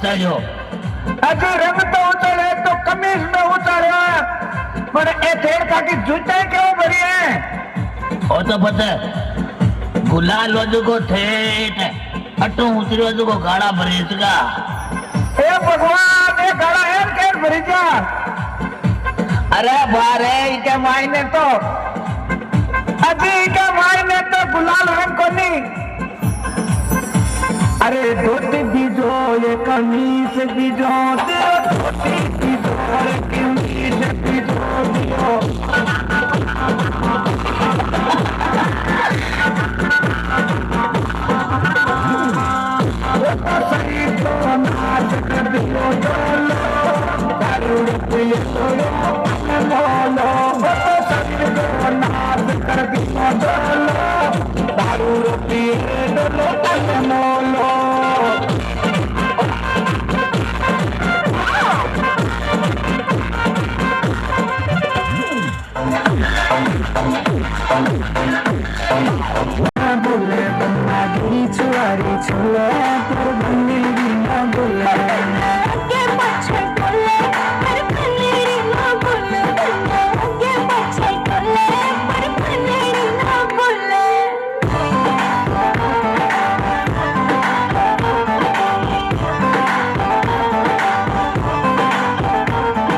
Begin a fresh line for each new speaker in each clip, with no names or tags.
उतारो।
अजी रंग तो उतरे तो कमीज में उतारा, पर ए थेड़ काटी जूते क्यों भरी है?
वो तो पता है, गुलाल वजू को ठेठ अटो उतरी वजू को गाड़ा भरी इसका।
ए भगवान, ये गाड़ा है कैर भरी जा? अरे बारे इके मायने तो अजी इके मायने तो गुलाल रंग को नहीं। अरे धोती बीजो ये कमीज बीजो तेरा धोती बीजो और कमीज बीजो दियो। वो तो सही तो नाच कर दियो डोलो, दारू पियो मोलो। वो तो सही तो नाच कर दियो डोलो, दारू पियो मोलो। बोले बन्ना गिरी चुआरी छोले पर बन्नी ना बोले
आगे पीछे बोले पर बन्नी ना बोले, आगे पीछे बोले पर बन्नी ना बोले।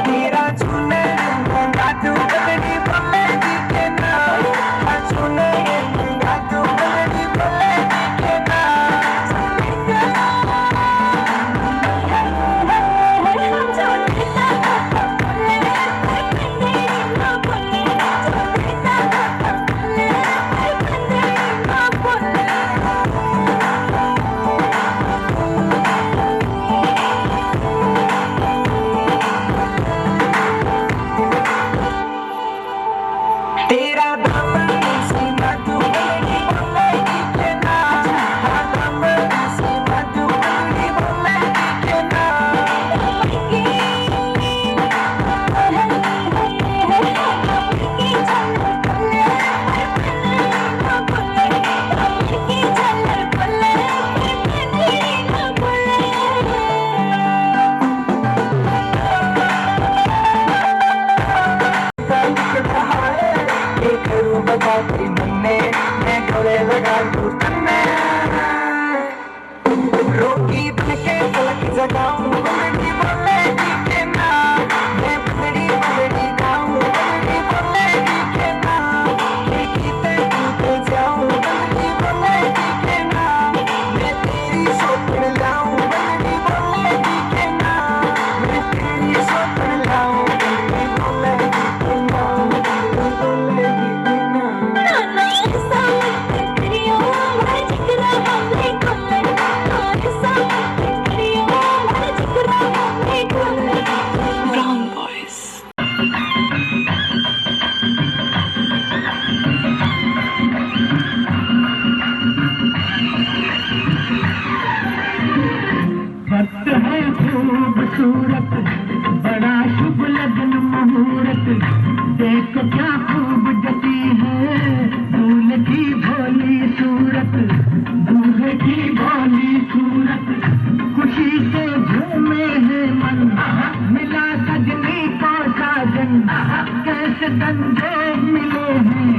तेरा छूने गाजू बदली बोले के ना, छूने गाजू बदली बोले के ना। तेरा दामन सीमा तू बदली बोले के ना, दामन सीमा तू बदली बोले के ना। बताती मन्ने मैं गले लगा दूं तन्ने, रोकी बनके पलक जगाऊं बलड़ी बोलेगी के ना, मैं बलड़ी बलड़ी गाऊं बलड़ी बोलेगी के ना, खिड़की पे टूटे जाऊं बलड़ी बोलेगी के ना, मैं तेरी सोपन लाऊं बलड़ी बोलेगी के ना, मैं तेरी सोपन लाऊं बलड़ी बोलेगी के ना, बोलेगी के ना।
Brown boys.
वक्त है खूबसूरत, बड़ा शुभ लगन मुहूर्त, देखो क्या खूब जती है दूल्हे की भोली सूरत, दूल्हे की भोली सूरत। खुशी से झूमे है मन, मिला सजनी को साजन, कैसे संजोग मिले हैं,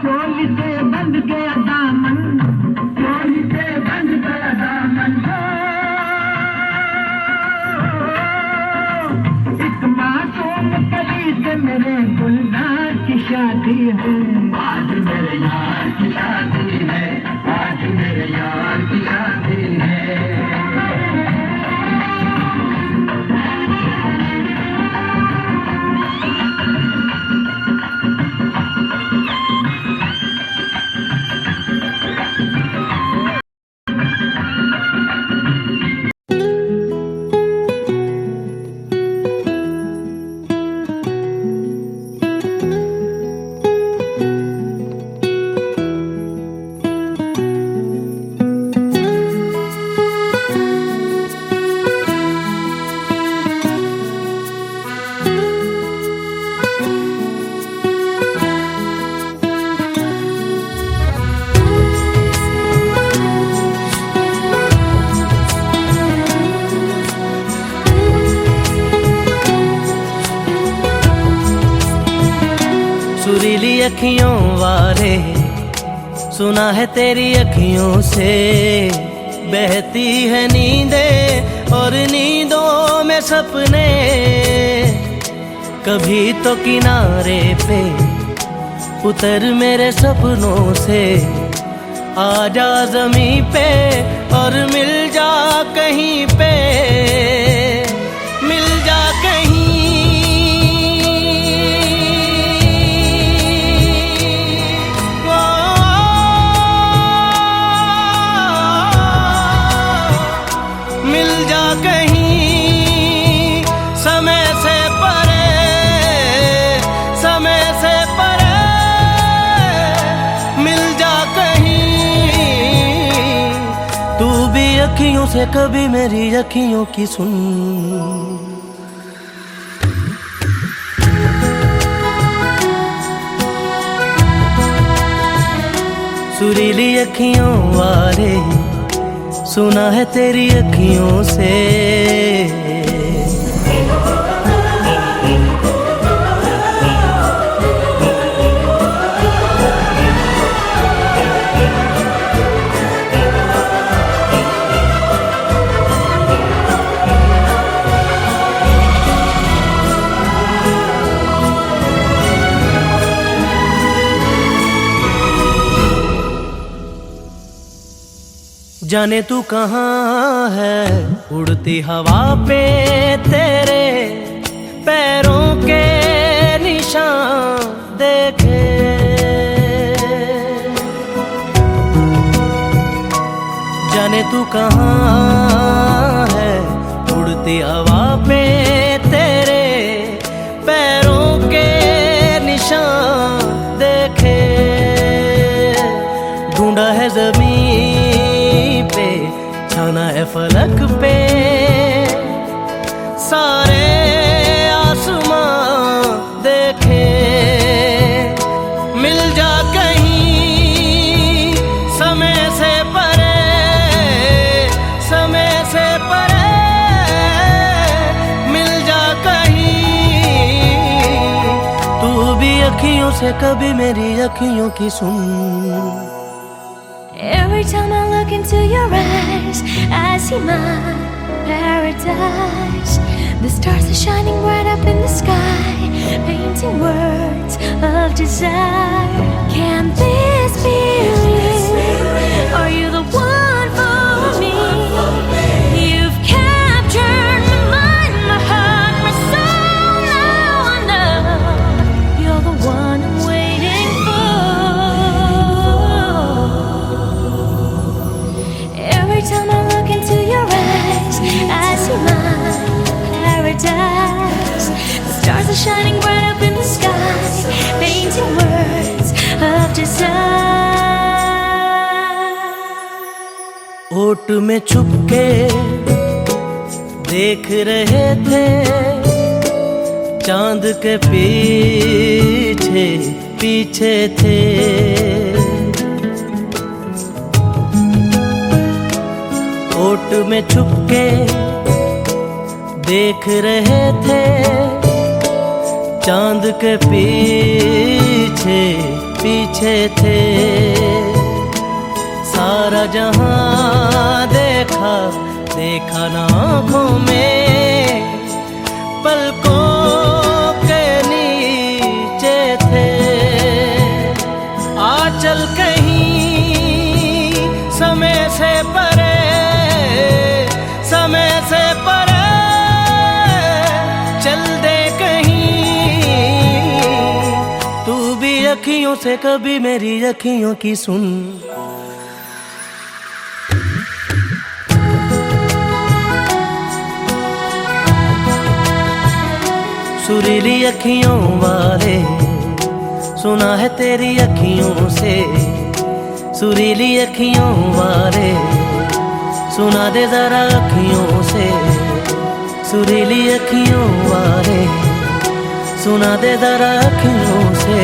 चोली से बंध गया दामन, चोली से बंध गया दामन। एक मासूम कली से मेरे गुलजार की शादी है, आज मेरे यार की शादी है, आज मेरे यार की शादी है।
सुरीली अखियों वाले, सुना है तेरी अखियों से बहती है नींदें और नींदों में सपने। कभी तो किनारे पे उतर मेरे सपनों से, आजा ज़मीं पे और मिल जा कहीं पे, मिल जा कहीं। मिल जा कहीं समय से परे, समय से परे। मिल जा कहीं तू भी अखियों से कभी मेरी अखियों की सुन। सुरीली अखियों वाले, सुना है तेरी अखियों से। जाने तू कहाँ है, उड़ती हवा पे तेरे पैरों के निशान देखे। जाने तू कहाँ है, उड़ती हवा पे तेरे पैरों के निशान देखे। ढूंढा है ज़मीन पे, छाना है फलक पे, सारे आसमां देखे। मिल जा कहीं समय से परे, समय से परे। मिल जा कहीं तू भी अखियों से कभी मेरी अखियों की सुन।
Every time I look into your eyes, I see my paradise. The stars are shining bright up in the sky, painting words of desire. Can this be real? Are you the one for me? You've captured my mind, my heart, my soul. Now I know you're the one I'm waiting for. Every time I look into your eyes, I see my paradise. The stars are shining bright up in the sky, painting words of desire.
ओट में छुप के देख रहे थे, चांद के पीछे पीछे थे। ओट में छुप के देख रहे थे, चांद के पीछे पीछे थे। सारा जहां देखा, देखा ना आँखों में, पलकों के नीचे थे। आ चल कहीं समय से परे, समय से परे। चल दे कहीं तू भी अखियों से कभी मेरी अखियों की सुन। सुरीली अखियों वाले, सुना है तेरी अखियों से। सुरीली अखियों वाले, सुना दे जरा अखियों से। सुरीली अखियों वाले, सुना दे जरा अखियों से।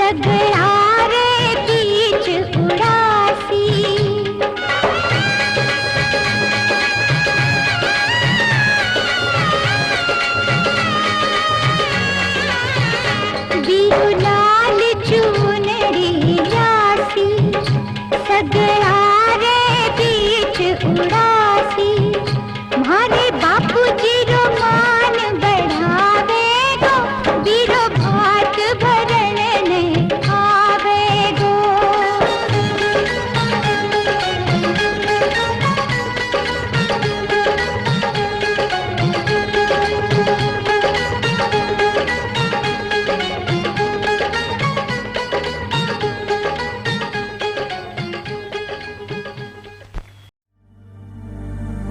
सगड़ारे बीच उड़ासी बिरुलाल चूनरी लासी सगड़ारे बीच उड़ासी मारे बापू जी रो मान बढ़ावे गो बीरो भात भरण ने आवे गो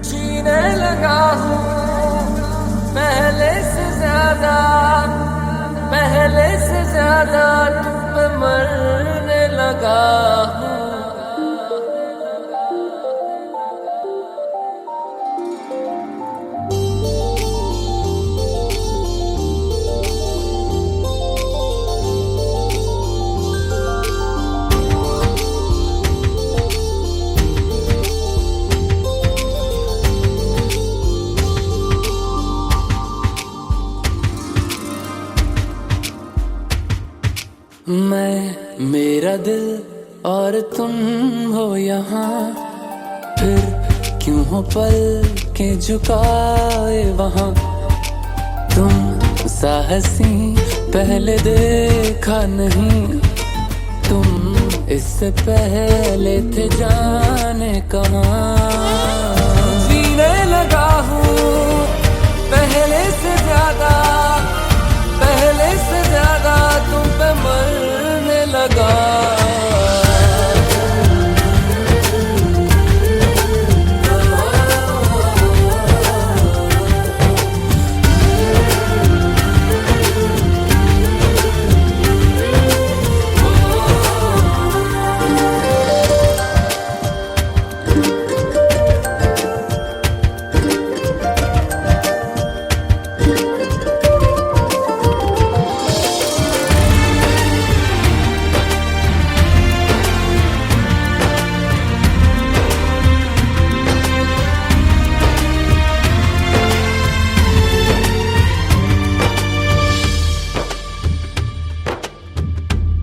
जीने लगा हूँ पहले से ज्यादा तुम पे मरने लगा हूँ मैं मेरा दिल और तुम हो यहाँ फिर क्यों हो पल के झुकाए वहाँ तुम साहसी पहले देखा नहीं तुम इससे पहले थे जाने कहाँ जीने लगा हूँ पहले से ज्यादा तुम पे मरने लगा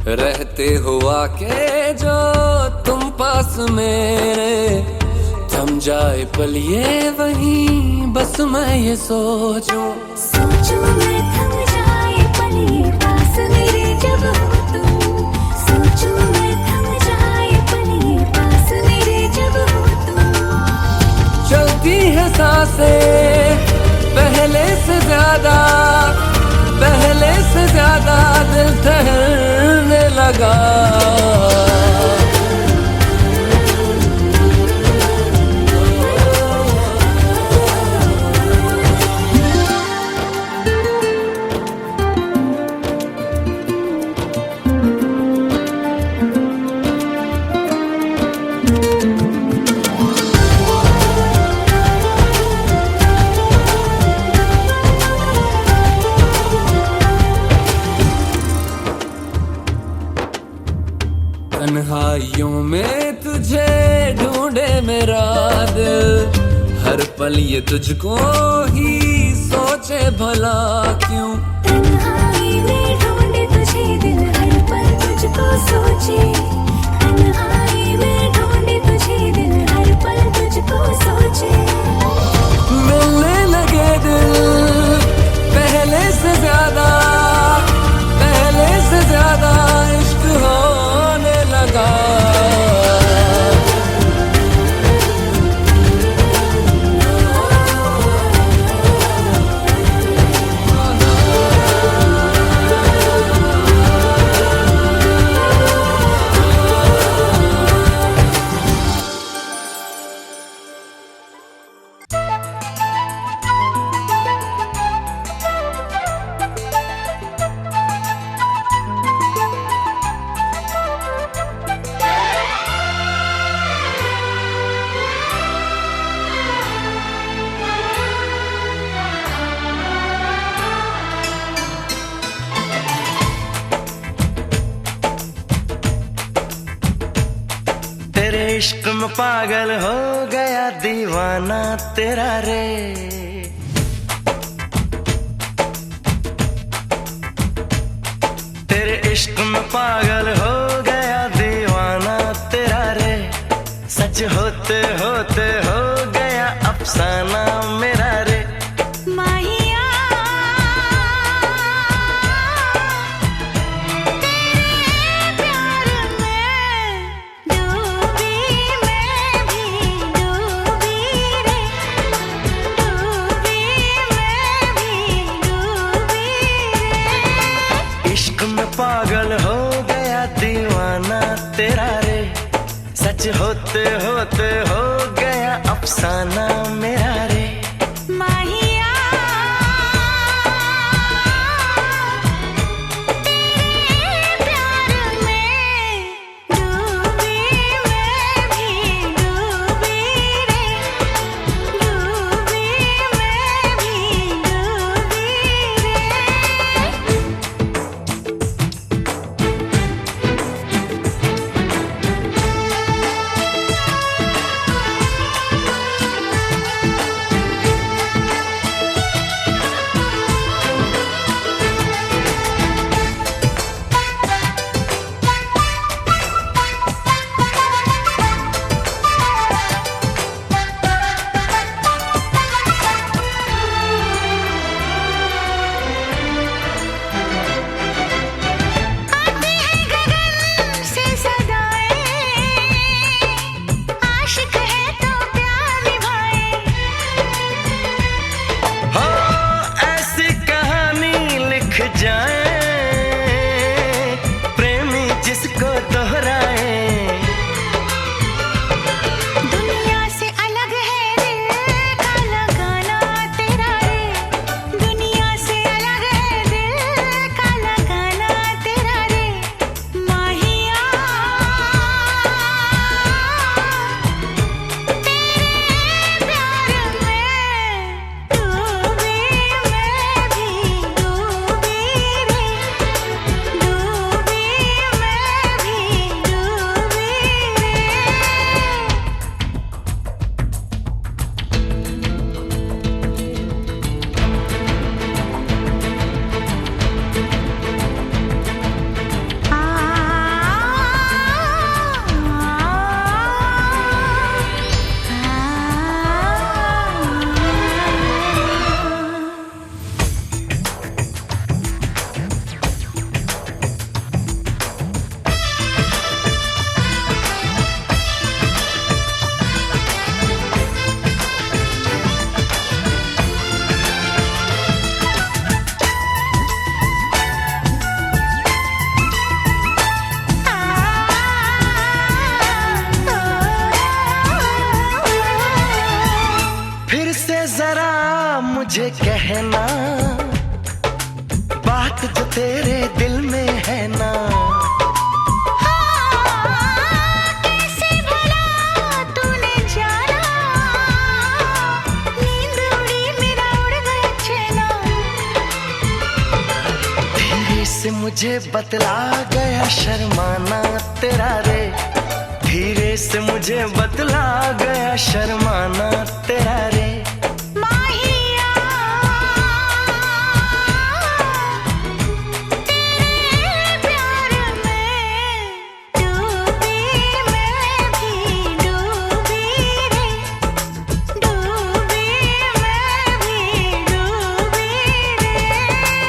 रहते हुआ के जो तुम पास मेरे थम जाए पल ये वहीं बस मैं ये सोचूं
मैं थम जाए पल ये पास मेरे जब हो तुम सोचूं मैं थम जाए पल ये पास मेरे जब हो तुम
चलती है सांसें पहले से ज्यादा दिल ठहरने लगा तन्हाइयों में तुझे ढूंढे मेरा दिल हर पल ये तुझको ही सोचे भला क्यों
तन्हाई में ढूंढे तुझे दिल हर पल तुझको सोचे तन्हाई में ढूंढे तुझे दिल हर पल तुझको सोचे
मिलने लगे दिल पहले से ज्यादा इश्क होने लगा
इश्क में पागल हो गया दीवाना तेरा रे। तेरे इश्क में पागल हो गया दीवाना तेरा रे। सच होते होते हो गया अफसाना मेरा रे।
माहिया तेरे प्यार में डूबी मैं भी डूबी रे, डूबी मैं भी डूबी रे।
इश्क में पागल हो गया दीवाना तेरा रे। सच होते होते हो गया अफसाना मेरा रे।
माहिया तेरे प्यार में डूबी मैं भी डूबी रे, डूबी मैं भी डूबी रे। आती है गगन से सदाएं, आशिक है तो प्यार निभाए।
हो ऐसी कहानी लिख जाए प्रेमी जिसको दोहराए।
दुनिया से अलग है दिल का लगाना तेरा रे, दुनिया से अलग है दिल का लगाना तेरा रे। माहिया तेरे प्यार में डूबी मैं भी डूबी रे, डूबी मैं भी डूबी रे।
फिर से जरा मुझे कहना बात जो तेरे दिल में है ना।
कैसे भला तूने जाना, नींद उड़ी मेरा उड़ गया चैना।
धीरे से मुझे बतला गया शर्माना तेरा रे। धीरे से मुझे बतला गया शर्माना तेरा रे।
माहिया तेरे प्यार में डूबी मैं भी डूबी रे, डूबी मैं भी डूबी रे।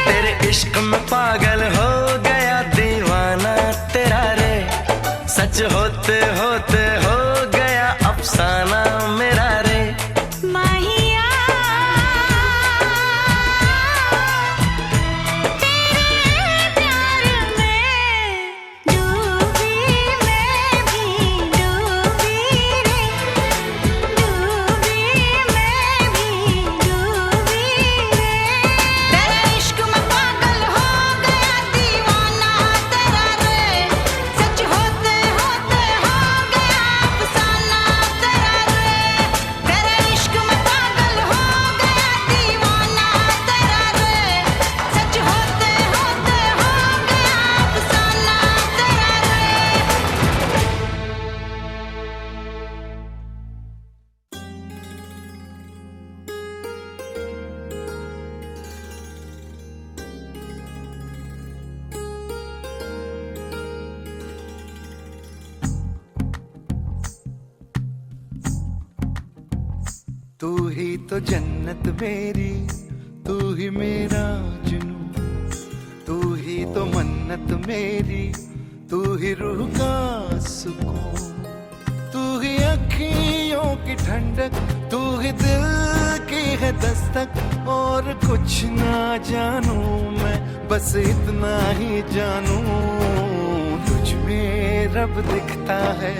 तेरे इश्क में पागल हो गया दीवाना तेरा रे। सच होते होते हो गया अफसाना मेरा रे।
माहिया तेरे प्यार में डूबी मैं भी डूबी रे, डूबी मैं भी डूबी रे। तेरे इश्क में पागल हो गया दीवाना तेरा रे। सच होते होते हो गया
तू ही तो जन्नत मेरी, तू ही मेरा जुनून, तू ही तो मन्नत मेरी, तू ही रूह का सुकून, तू ही अखियों की ठंडक, तू ही दिल की है दस्तक। और कुछ ना जानू मैं, बस इतना ही जानू, तुझ में रब दिखता है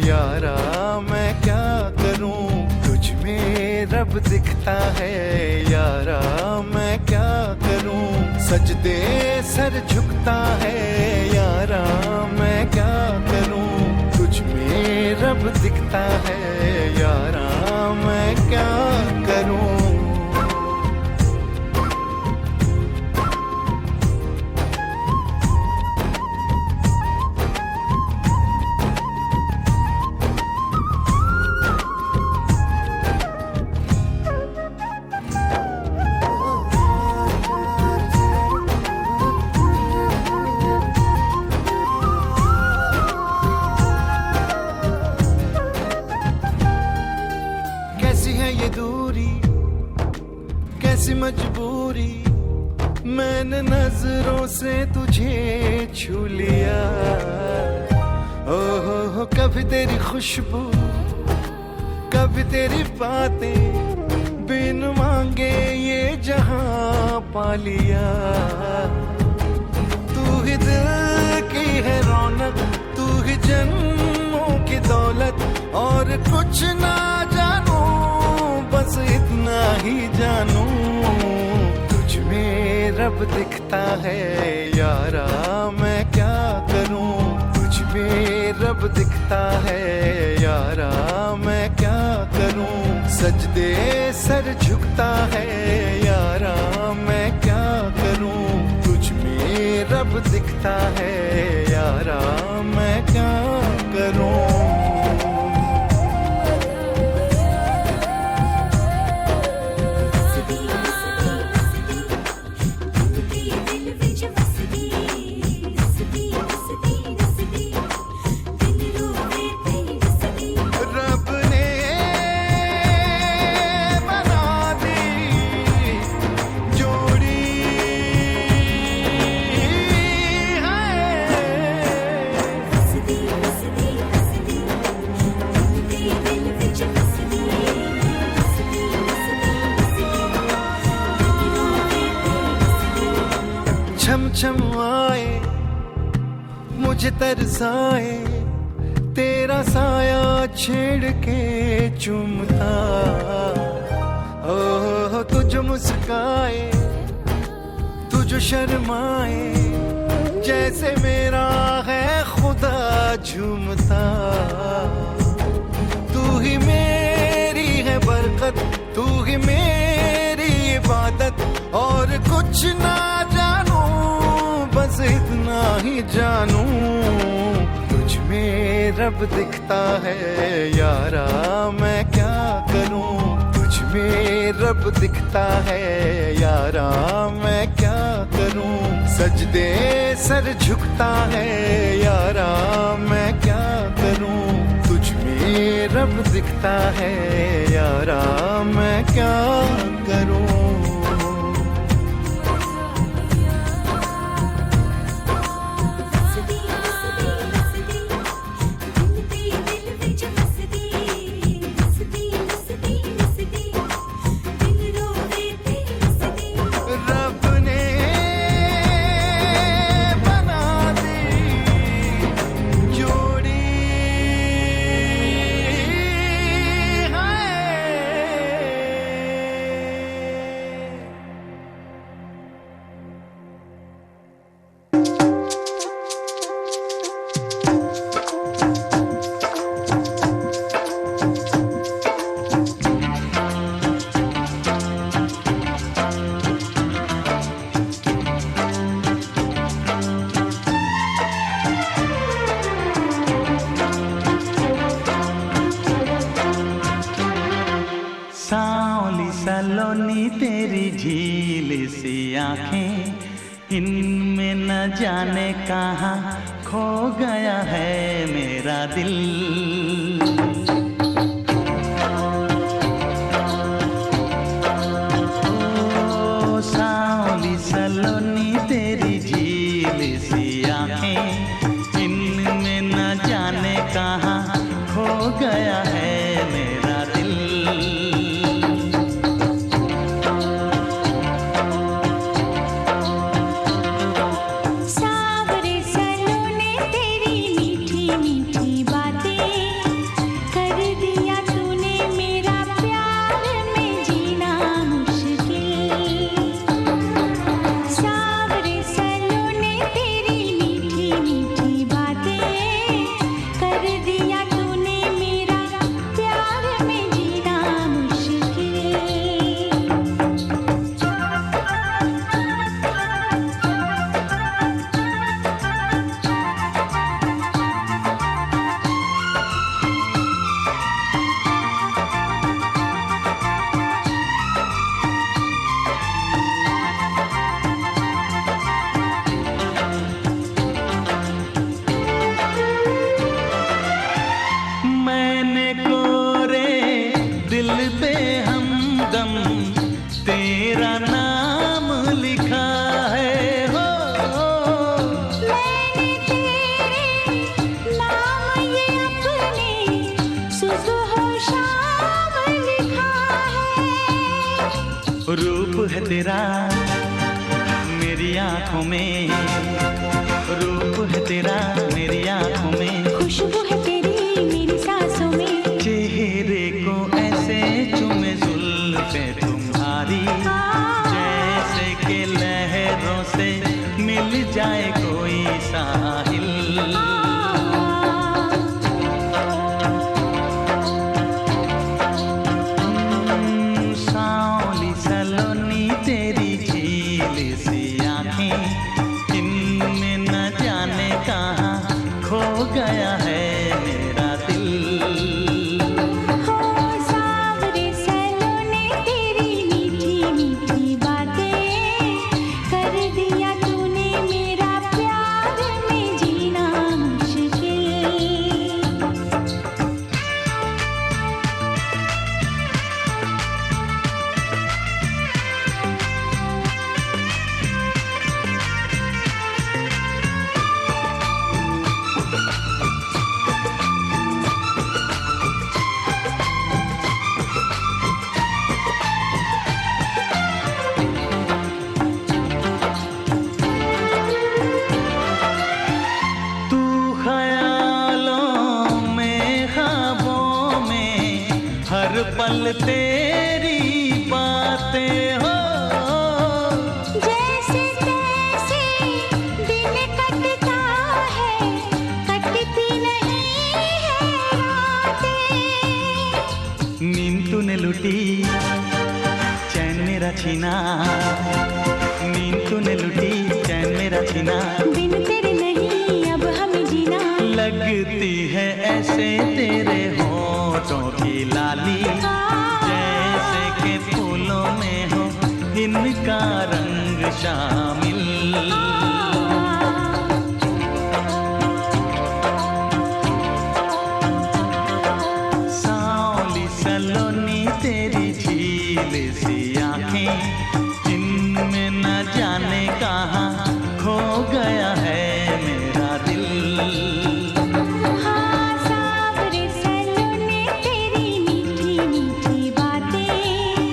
यारा, मैं क्या करूं। तुझ में रब दिखता है यारा, मैं क्या करूं। सजदे सर झुकता है यारा, मैं क्या करूं। तुझ में रब दिखता है यारा, मैं क्या करूं। कैसी मजबूरी, मैंने नजरों से तुझे छू लिया। ओहो कभी तेरी खुशबू, कभी तेरी बातें, बिन मांगे ये जहां पा लिया। तू ही दिल की है रौनक, तू ही जन्मों की दौलत। और कुछ ना जानू, बस इतना ही जानू, तुझ में रब दिखता है यारा, मैं क्या करूं। तुझ में रब दिखता है यारा, मैं क्या करूं। सजदे सर झुकता है यारा, मैं क्या करूं। तुझ में रब दिखता है यारा, मैं क्या करूं। छम छम आए मुझे तरसाए, तेरा साया छेड़ के चूमता। ओह तू जो मुस्काए, तू जो शर्माए, जैसे मेरा है खुदा झूमता। तू ही मेरी है बरकत, तू ही मेरी इबादत। और कुछ ना जानू, बस इतना ही जानू, तुझ में रब दिखता है यारा, मैं क्या करूं। तुझ में रब दिखता है यारा, मैं क्या करूं। सजदे सर झुकता है यारा, मैं क्या करूं। तुझ में रब दिखता है यारा, मैं क्या करूं।
सलोनी तेरी झील सी आंखें, इनमें न जाने कहाँ खो गया है मेरा दिल। तेरा मेरी आंखों में, रूप है तेरा मेरी आंखों में,
खुशबू है तेरी मेरी सांसों में,
चेहरे को ऐसे चूमे जुल्फे तुम्हारी, जैसे कि लहरों से मिल जाए कोई साहिल। सांवली सलोनी तेरी झील सी आंखें, इनमें न जाने कहाँ खो गया है मेरा दिल।
हो सांवरे सलोने तेरी मीठी मीठी बातें, कर दिया तूने मेरा प्यार में जीना मुश्किल।
तू ख्यालों में ख्वाबों में हर पल तेरी बातें हो,
जैसे तैसे दिन कटता है, कटती नहीं है रातें।
नींद तूने लूटी चैन मेरा छीना,